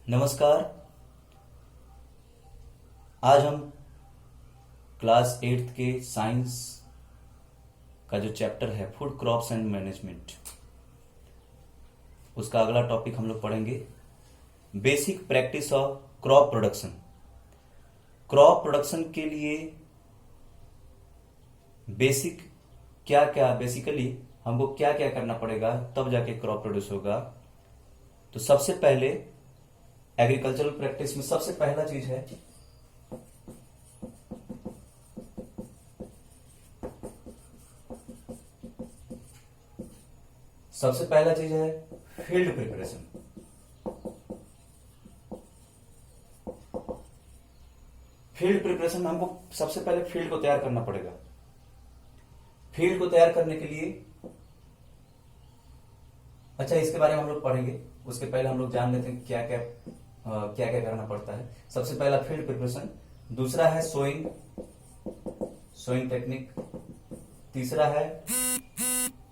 नमस्कार। आज हम क्लास 8th के साइंस का जो चैप्टर है फूड क्रॉप्स एंड मैनेजमेंट, उसका अगला टॉपिक हम लोग पढ़ेंगे basic practice of crop production. Crop production के लिए बेसिकली हमको क्या क्या करना पड़ेगा तब जाके क्रॉप प्रोड्यूस होगा। तो सबसे पहले एग्रीकल्चरल प्रैक्टिस में सबसे पहला चीज है फील्ड प्रिपरेशन। फील्ड प्रिपरेशन में हमको सबसे पहले फील्ड को तैयार करना पड़ेगा। फील्ड को तैयार करने के लिए इसके बारे में हम लोग पढ़ेंगे। उसके पहले हम लोग जान लेते हैं क्या क्या करना पड़ता है। सबसे पहला फील्ड प्रिपरेशन, दूसरा है सोइंग टेक्निक, तीसरा है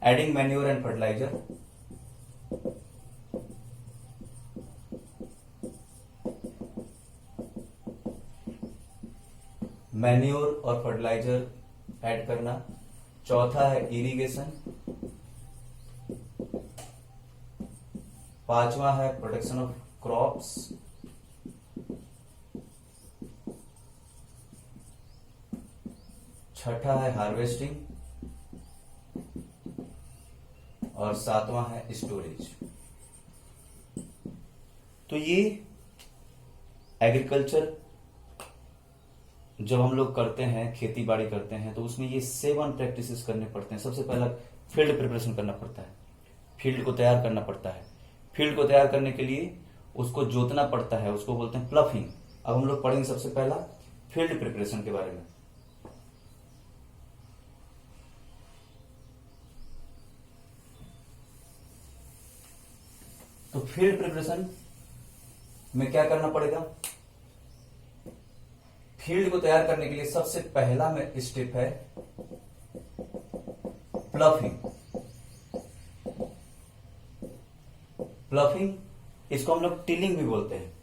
adding manure and fertilizer, manure और फर्टिलाइजर ऐड करना, चौथा है इरिगेशन, पांचवा है प्रोटेक्शन ऑफ क्रॉप्स, छठा है हार्वेस्टिंग और सातवां है स्टोरेज। तो ये एग्रीकल्चर जब हम लोग करते हैं, खेती बाड़ी करते हैं, तो उसमें ये 7 प्रैक्टिसेस करने पड़ते हैं। सबसे पहला फील्ड प्रिपरेशन करना पड़ता है, फील्ड को तैयार करना पड़ता है। फील्ड को तैयार करने के लिए उसको जोतना पड़ता है, उसको बोलते हैं प्लफिंग। अब हम लोग पढ़ेंगे सबसे पहला फील्ड प्रिपरेशन के बारे में। तो फील्ड प्रिपरेशन में क्या करना पड़ेगा? फील्ड को तैयार करने के लिए सबसे पहला में स्टेप है प्लफिंग। प्लफिंग, इसको हम लोग टिलिंग भी बोलते हैं।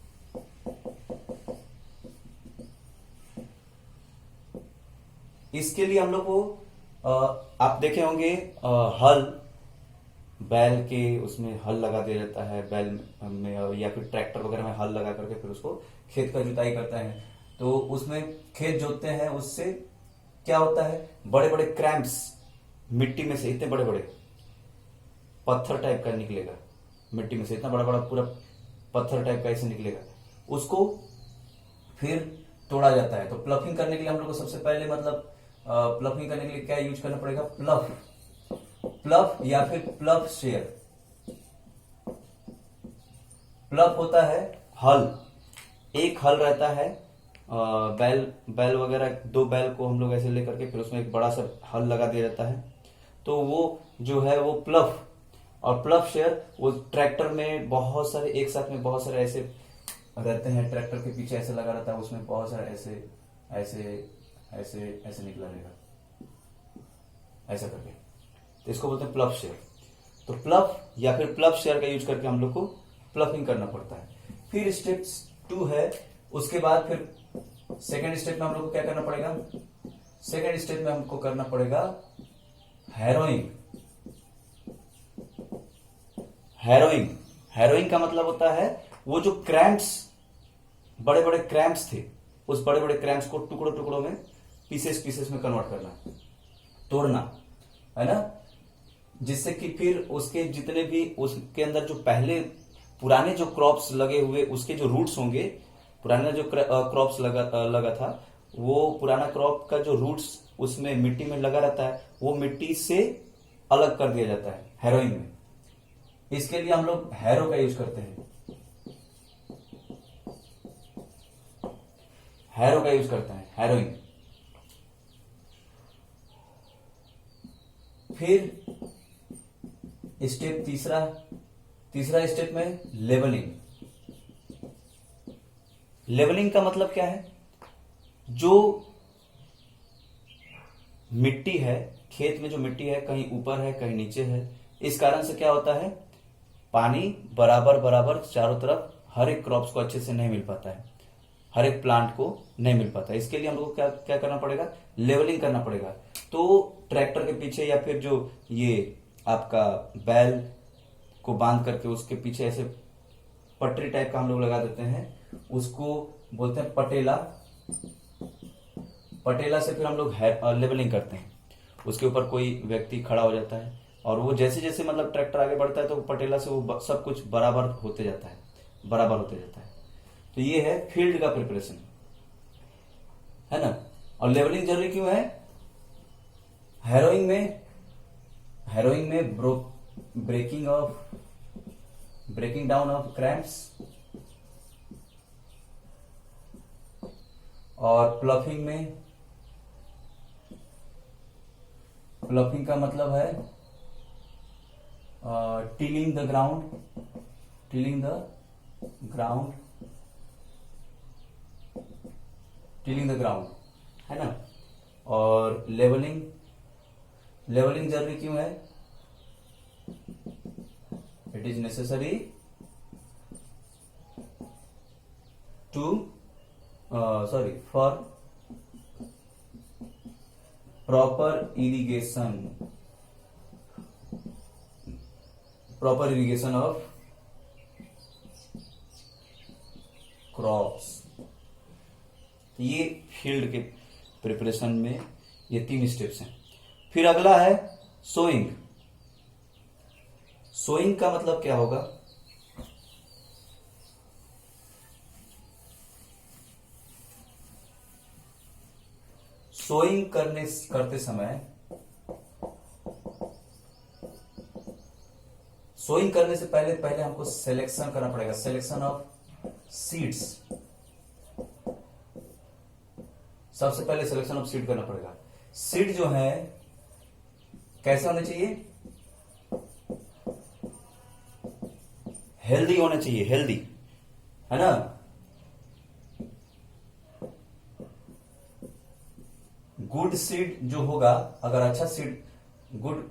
इसके लिए हम लोग को आप देखे होंगे हल, बैल के उसमें हल लगा दिया जाता है, बैल में या फिर ट्रैक्टर वगैरह में हल लगा करके फिर उसको खेत का जुताई करता है। तो उसमें खेत जोतते हैं, उससे क्या होता है, बड़े बड़े क्रैम्प्स मिट्टी में से इतने बड़े बड़े पत्थर टाइप का निकलेगा, मिट्टी में से इतना बड़ा बड़ा पूरा पत्थर टाइप का ऐसे निकलेगा, उसको फिर तोड़ा जाता है। तो प्लफिंग करने के लिए हम लोग को सबसे पहले प्लफिंग करने के लिए क्या यूज करना पड़ेगा? प्लफ या फिर प्लफ शेयर। प्लफ होता है हल, एक हल रहता है, बैल वगैरह 2 बैल को हम लोग ऐसे लेकर के फिर उसमें एक बड़ा सा हल लगा दिया जाता है। तो वो जो है वो प्लफ, और प्लफ शेयर वो ट्रैक्टर में बहुत सारे एक साथ में बहुत सारे ऐसे रहते हैं, ट्रैक्टर के पीछे ऐसे लगा रहता है, उसमें बहुत सारे ऐसे ऐसे ऐसे ऐसे निकला रहेगा ऐसा करके, तो इसको बोलते हैं प्लफ शेयर। तो प्लफ या फिर प्लफ शेयर का यूज करके हम लोग को प्लफिंग करना पड़ता है। फिर स्टेप 2 है, उसके बाद फिर सेकेंड स्टेप में हम लोग को क्या करना पड़ेगा? सेकेंड स्टेप में हमको करना पड़ेगा हैरोइंग। हैरोइंग का मतलब होता है वो जो क्रैम्प्स, बड़े बड़े क्रैम्प्स थे, उस बड़े बड़े क्रैम्प्स को टुकड़ों में पीसेस में कन्वर्ट करना, तोड़ना, है ना, जिससे कि फिर उसके जितने भी उसके अंदर जो पहले पुराने जो क्रॉप्स लगे हुए उसके जो रूट्स होंगे, पुराना जो क्रॉप्स लगा था, वो पुराना क्रॉप का जो रूट्स उसमें मिट्टी में लगा रहता है, वो मिट्टी से अलग कर दिया जाता है हैरोइंग में। इसके लिए हम लोग हैरो का यूज करते हैं, हैरोइंग। फिर स्टेप तीसरा स्टेप में लेवलिंग का मतलब क्या है? जो मिट्टी है, खेत में जो मिट्टी है कहीं ऊपर है कहीं नीचे है, इस कारण से क्या होता है, पानी बराबर बराबर चारों तरफ हर एक क्रॉप्स को अच्छे से नहीं मिल पाता है, हर एक प्लांट को नहीं मिल पाता है। इसके लिए हम लोग को क्या क्या करना पड़ेगा, लेवलिंग करना पड़ेगा। तो ट्रैक्टर के पीछे या फिर जो ये आपका बैल को बांध करके उसके पीछे ऐसे पटरी टाइप का हम लोग लगा देते हैं, उसको बोलते हैं पटेला। पटेला से फिर हम लोग लेवलिंग करते हैं, उसके ऊपर कोई व्यक्ति खड़ा हो जाता है और वो जैसे जैसे मतलब ट्रैक्टर आगे बढ़ता है तो पटेला से वो सब कुछ बराबर होते जाता है, बराबर होते जाता है। तो ये है फील्ड का प्रिपरेशन, है ना। और लेवलिंग जरूरी क्यों है, हैरोइंग में ब्रेकिंग डाउन ऑफ क्रैम्प्स, और प्लफिंग का मतलब है टिलिंग द ग्राउंड, है ना। और लेवलिंग जरूरी क्यों है, it is necessary for proper irrigation of crops. तो ये फील्ड के प्रिपरेशन में ये 3 स्टेप्स हैं। फिर अगला है सोइंग। सोइंग का मतलब क्या होगा, सोइंग करते समय सोइंग करने से पहले हमको सिलेक्शन करना पड़ेगा, सिलेक्शन ऑफ सीड्स। सबसे पहले सिलेक्शन ऑफ सीड करना पड़ेगा। सीड जो है कैसे होने चाहिए, हेल्दी होना चाहिए, हेल्दी, है ना। गुड सीड जो होगा, अगर अच्छा seed, good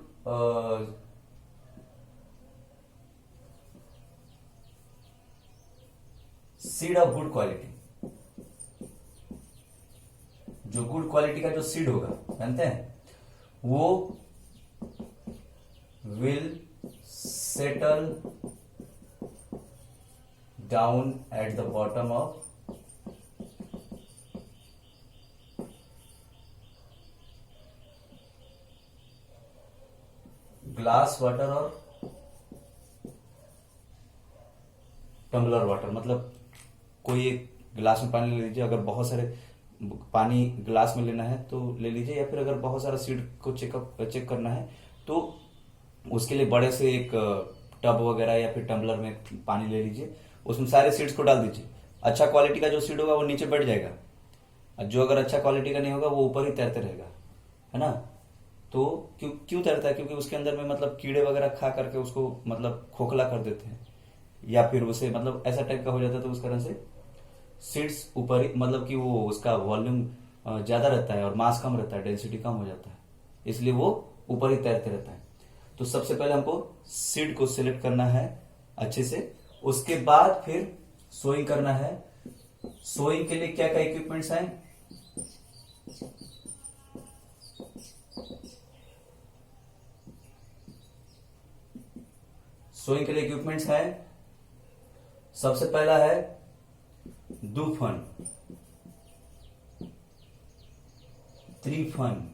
seed of good quality, जो गुड क्वालिटी का जो सीड होगा, जानते हैं, वो will settle down at the bottom of glass water और टम्बलर वाटर। मतलब कोई एक गिलास में पानी ले लीजिए, अगर बहुत सारे पानी गिलास में लेना है तो ले लीजिए, या फिर अगर बहुत सारा सीड को चेक करना है तो उसके लिए बड़े से एक टब वगैरह या फिर टम्बलर में पानी ले लीजिए, उसमें सारे सीड्स को डाल दीजिए। अच्छा क्वालिटी का जो सीड होगा वो नीचे बैठ जाएगा, और जो अगर अच्छा क्वालिटी का नहीं होगा वो ऊपर ही तैरते रहेगा, है ना। तो क्यों तैरता है, क्योंकि उसके अंदर में मतलब कीड़े वगैरह खा करके उसको मतलब खोखला कर देते हैं, या फिर उसे मतलब ऐसा टाइप का हो जाता है, तो उस कारण से सीड्स ऊपर ही, मतलब कि वो उसका वॉल्यूम ज्यादा रहता है और मास कम रहता है, डेंसिटी कम हो जाता है, इसलिए वो ऊपर ही तैरते रहता है। तो सबसे पहले हमको सीड को सिलेक्ट करना है अच्छे से, उसके बाद फिर सोइंग करना है। सोइंग के लिए क्या क्या इक्विपमेंट्स हैं, सोइंग के लिए इक्विपमेंट्स हैं, सबसे पहला है दूफन, त्रिफन,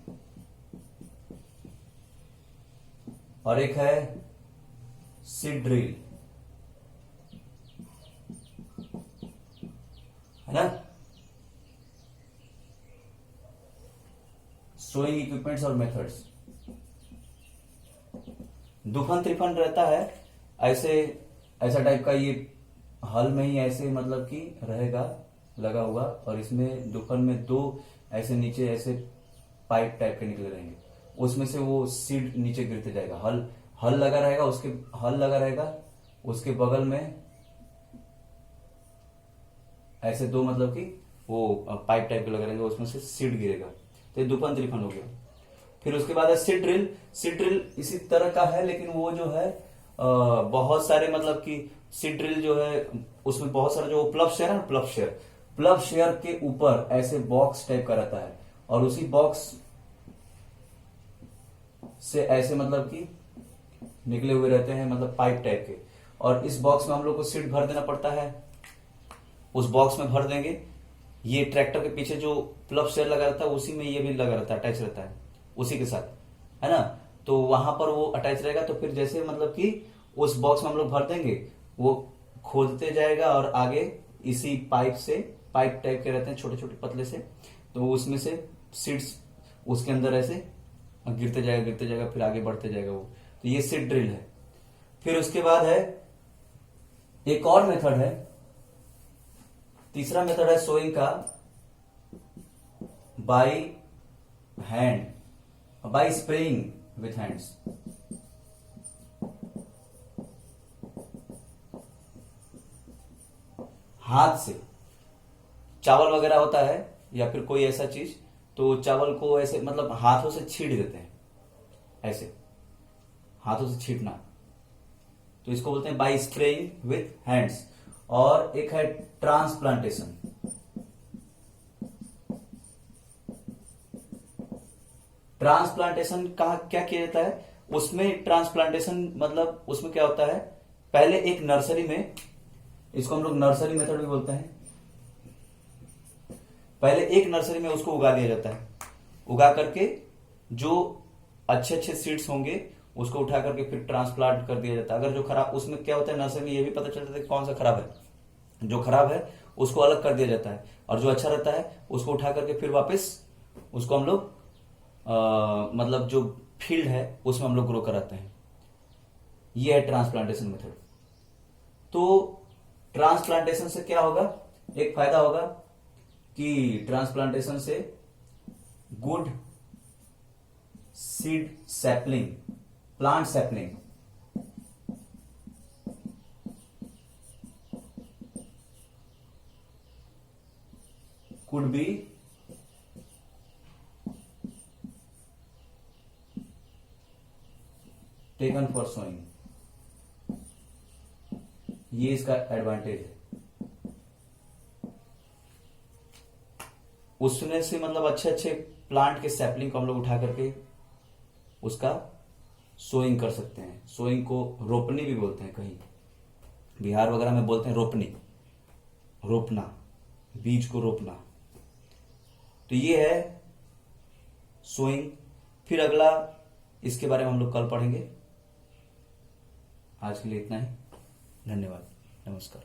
और एक है सीड ड्रिल, है ना। सोइंग इक्विपमेंट्स और मेथड्स, दूफन त्रिफन रहता है ऐसा टाइप का, ये हल में ही ऐसे मतलब कि रहेगा लगा हुआ, और इसमें दूफन में 2 ऐसे नीचे ऐसे पाइप टाइप के निकले रहेंगे, उसमें से वो सीड नीचे गिरते जाएगा। हल लगा रहेगा, उसके बगल में ऐसे 2 मतलब कि वो पाइप टाइप के लगे रहेंगे, उसमें से सीड गिरेगा। तो ये दूफन त्रिफन हो गया। फिर उसके बाद है सीड ड्रिल। सीड ड्रिल इसी तरह का है, लेकिन वो जो है बहुत सारे मतलब कि सीड ड्रिल जो है उसमें बहुत सारा जो प्लव शेयर है ना, प्लव शेयर के ऊपर ऐसे बॉक्स टाइप का रहता है, और उसी बॉक्स से ऐसे मतलब कि निकले हुए रहते हैं, मतलब पाइप टाइप के, और इस बॉक्स में हम लोग को सीड भर देना पड़ता है। उस बॉक्स में भर देंगे, ये ट्रैक्टर के पीछे जो प्लव शेयर लगा रहता है उसी में ये भी लगा रहता है, अटैच रहता है उसी के साथ, है ना। तो वहां पर वो अटैच रहेगा, तो फिर जैसे मतलब कि उस बॉक्स में हम लोग भर देंगे, वो खोदते जाएगा और आगे इसी पाइप से, पाइप टाइप के रहते हैं छोटे छोटे पतले से, तो उसमें से सीड्स उसके अंदर ऐसे गिरते जाएगा, फिर आगे बढ़ते जाएगा वो। तो ये सीड ड्रिल है। फिर उसके बाद है एक और मेथड है, तीसरा मेथड है सोइंग का, by hand, bye spraying with hands. हाथ से चावल वगैरह होता है या फिर कोई ऐसा चीज, तो चावल को ऐसे मतलब हाथों से छीट देते हैं, ऐसे हाथों से छीटना, तो इसको बोलते हैं बाय स्प्रेइंग विथ हैंड्स। और एक है ट्रांसप्लांटेशन। ट्रांसप्लांटेशन कहा क्या किया जाता है उसमें? ट्रांसप्लांटेशन मतलब उसमें क्या होता है, पहले एक नर्सरी में, इसको हम लोग नर्सरी मेथड भी बोलते हैं, पहले एक नर्सरी में उसको उगा दिया जाता है। उगा करके जो अच्छे अच्छे सीड्स होंगे उसको उठा करके फिर ट्रांसप्लांट कर दिया जाता है। अगर जो खराब, उसमें क्या होता है नर्सरी में ये भी पता चल जाता है कि कौन सा खराब है, जो खराब है उसको अलग कर दिया जाता है, और जो अच्छा रहता है उसको उठा करके फिर वापस उसको हम लोग मतलब जो फील्ड है उसमें हम लोग ग्रो कराते हैं। ये है ट्रांसप्लांटेशन मेथड। तो ट्रांसप्लांटेशन से क्या होगा, एक फायदा होगा कि ट्रांसप्लांटेशन से good seed sapling, plant sapling, could be taken for sowing। ये इसका एडवांटेज है। उसमें से मतलब अच्छे अच्छे प्लांट के सैपलिंग को हम लोग उठा करके उसका सोइंग कर सकते हैं। सोइंग को रोपनी भी बोलते हैं, कहीं बिहार वगैरह में बोलते हैं रोपनी, रोपना, बीज को रोपना। तो ये है सोइंग। फिर अगला इसके बारे में हम लोग कल पढ़ेंगे। आज के लिए इतना ही। धन्यवाद, नमस्कार।